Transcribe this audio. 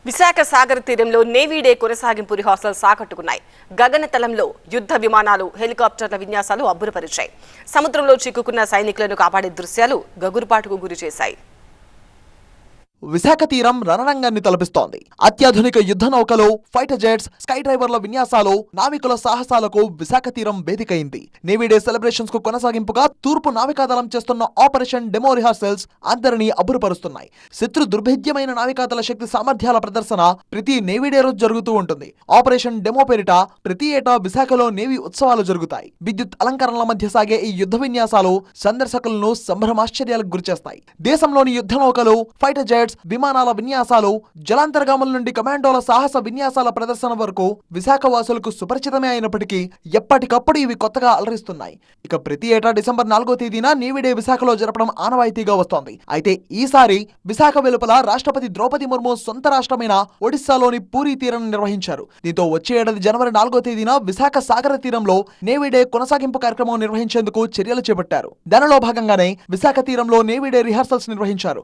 విశాఖ సాగర్ తీరంలో navy day కొనసాగింపు rehearsals సాకట్టుకున్నాయి. గగనతలంలో యుద్ధ విమానాలు, హెలికాప్టర్ల విన్యాసాలు అబ్బురపరిచాయి. సముద్రంలో చిక్కుకున్న సైనికులను కాపాడే దృశ్యాలు గగురుపాటుకు గురి చేశాయి. విశాఖ తీరం రణరంగాన్ని తలపిస్తోంది. అత్యాధునిక యుద్ధ నౌకలు, ఫైటర్ జెట్స్, స్కై డ్రైవర్ల విన్యాసాలు, నావికుల సాహసాలకు విశాఖ తీరం వేదికైంది. నేవీ డే సెలబ్రేషన్స్ కు కొనసాగింపుగా తూర్పు నావికాదళం చేస్తున్న ఆపరేషన్ డెమో రిహార్సల్స్ అందరినీ అబ్బురపరుస్తున్నాయి. శత్రు దుర్భేద్యమైన నావికాదళ శక్తి సామర్థ్యాల ప్రదర్శన ప్రతి నేవీ డే రోజు జరుగుతూ ఉంటుంది. ఆపరేషన్ డెమో పేరిట ప్రతి ఏటా విశాఖలో నేవీ ఉత్సవాలు జరుగుతాయి. విద్యుత్ అలంకరణల మధ్య సాగే ఈ యుద్ధ విన్యాసాలు సందర్శకులను సంభ్రమాశ్చర్యాలకు గురిచేస్తాయి. దేశంలోని యుద్ధ నౌకలు, ఫైటర్ జెట్స్, విమానాల విన్యాసాలు, జలాంతర్గాముల నుండి కమాండోల సాహస విన్యాసాల ప్రదర్శన వరకు విశాఖ వాసులకు సుపరిచితమే అయినప్పటికీ ఎప్పటికప్పుడు ఇవి కొత్తగా అలరిస్తున్నాయి. ఇక ప్రతి ఏటా డిసెంబర్ 4వ తేదీన నేవీ డే విశాఖలో జరపడం ఆనవాయితీగా వస్తోంది. అయితే ఈసారి విశాఖ వెలుపల రాష్ట్రపతి ద్రౌపది ముర్ము సొంత రాష్ట్రమైన ఒడిశాలోని పూరీ తీరం నిర్వహించారు. దీంతో వచ్చే ఏడాది జనవరి 4వ తేదీన విశాఖ సాగర తీరంలో నేవీ డే కొనసాగింపు కార్యక్రమం నిర్వహించేందుకు చర్యలు చేపట్టారు. దానిలో భాగంగానే విశాఖ తీరంలో నేవీ డే రిహార్సల్స్ నిర్వహించారు.